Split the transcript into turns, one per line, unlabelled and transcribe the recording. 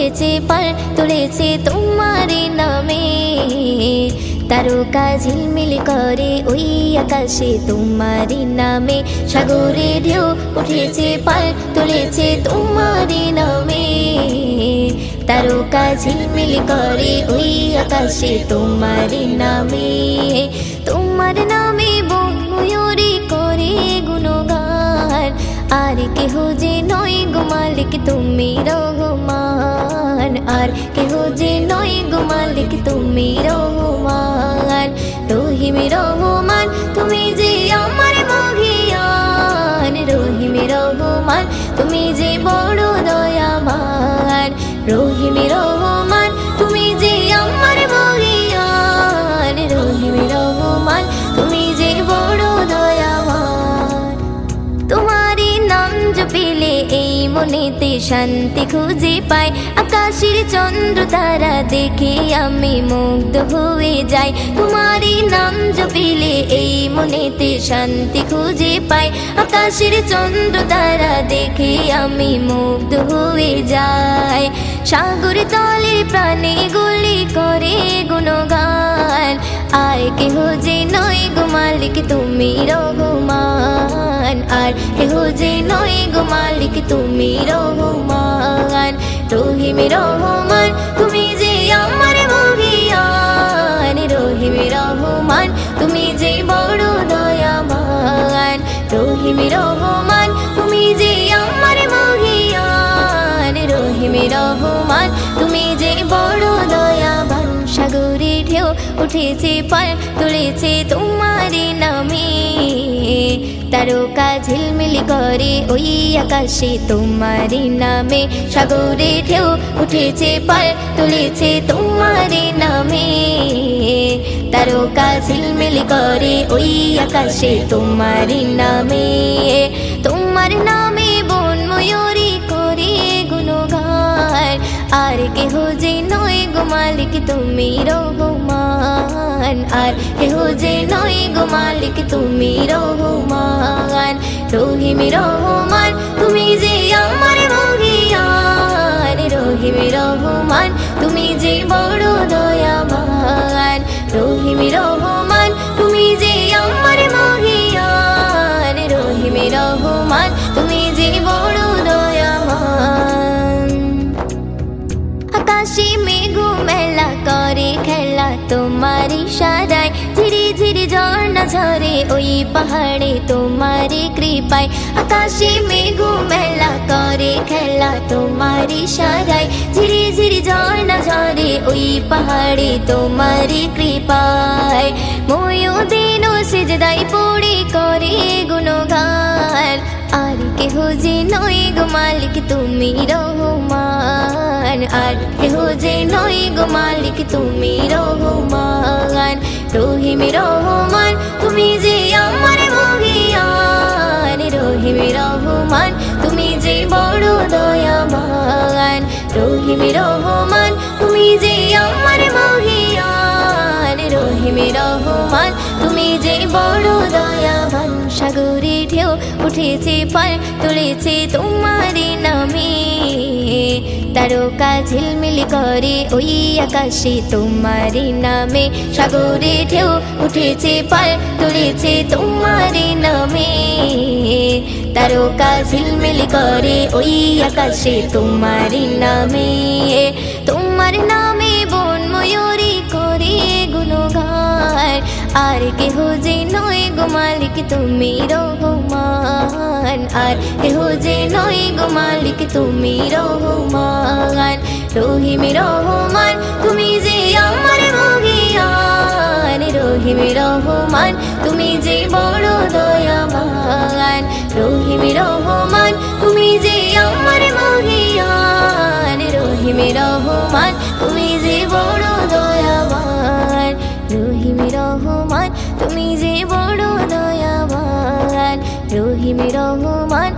উঠেছে পাল তুলেছে তোমার নামে। তারকা ঝিলমিল করে ওই আকাশে তোমার নামে, সাগরে ঢেউ উঠেছে পাল তুলেছে তোমার নামে। তারকা ঝিলমিল করে ওই আকাশে তোমার নামে। তোমার নামে বন ময়ূরী করে গুণগান, আর কেহ যে নয় গো মালিক তুমি রহমান, আর কেহ যে নয় গো মালিক তুমি রহমান। রহিম রহমান তুমি যে আমার মহিয়ান, রহিম রহমান তুমি যে বড় দয়াবান। রহিম রহমান তুমি যে আমার মহিয়ান, রহিম রহমান তুমি যে বড় দয়াবান। তোমারই নাম জপিলে এই মনেতে শান্তি খুঁজে পাই, আকাশের চন্দ্র তারা দেখে আমি মুগ্ধ হয়ে যাই। তোমারই নাম জপিলে এই মনেতে শান্তি খুঁজে পাই, আকাশের চন্দ্র তারা দেখে আমি মুগ্ধ হয়ে যাই। সাগর তলে প্রাণে গুলি করে গুণগান, আর কেহ যে নয় গো মালিক তুমি রহমান, আর কেহ যে নয় গো মালিক তুমি রহমান। রহিম রহমান তুমি যে আমার মহিয়ান, রহিম রহমান তুমি যে বড় দয়াবান। রহিম রহমান তুমি যে আমার মহিয়ান, রহিম রহমান তুমি যে বড় দয়াবান। সাগরে ঢেউ উঠেছে পাল তুলেছে তোমার নামে, তারকা ঝিলমিল করে ওই আকাশে তোমার নামে। সাগরে ঢেউ উঠেছে পাল তুলেছে তোমার নামে, তারকা ঝিলমিল করে ওই আকাশে তোমার নামে। তোমার নামে বন ময়ূরী করে গুণগান, আর কেহ যে নয় গো মালিক তুমি রহমান, আর কেহ যে নয় গো মালিক তুমি রহমান। রহিম রহমান তুমি যে আমার মহিয়ান, রহিম রহমান তুমি যে বড় দয়াবান। রহিম রহমান তুমি যে আমার মহিয়ান, রহিম রহমান তুমি যে বড় দয়াবান। আকাশে মেঘ মেলা করে খেলা তোমার ইশারায়, ধীরে ধীরে ঝর্ণা ঝরে ওই পাহাড়ে তোমার কৃপায়। আকাশে মেঘ মেলা করে খেলা তোমার ইশারায়, ধীরে ধীরে ঝর্ণা ঝরে ওই পাহাড়ে তোমার কৃপায়। ময়ূদিন সিজদায় পড়ে করে গুণগান, আর কেহ যে নয় গো মালিক তুমি রহমান, আর কেহ যে নয় গো মালিক তুমি রহমান। রহিম রহমান তুমি যে আমার মহিয়ান, রহিম রহমান তুমি যে বড় দয়াবান। রহিম রহমান তুমি যে আমার মহিয়ান, রহিম রহমান তুমি যে বড় দয়াবান। সাগরে ঢেউ উঠেছে পাল তুলেছে তোমার নামে, তারকা ঝিলমিল করে ওই আকাশে তোমার নামে। সাগরে ঢেউ উঠেছে পাল তুলেছে তোমার নামে, তারকা ঝিলমিল করে ওই আকাশে তোমার নামে। তোমার নামে বন ময়ূরী করে গুণগান, আর কেহ যে নয় গো মালিক তুমি রহমান, আর কেহ যে নয় গো মালিক তুমি রহমান। রহিম রহমান তুমি যে আমার মহিয়ান, রহিম রহমান তুমি যে বড় দয়াবান। রহিম রহমান তুমি যে আমার মহিয়ান, রহিম রহমান তুমি যে বড় দয়াবান। রহিম রহমান তুমি যে বড় দয়াবান। রহিম রহমান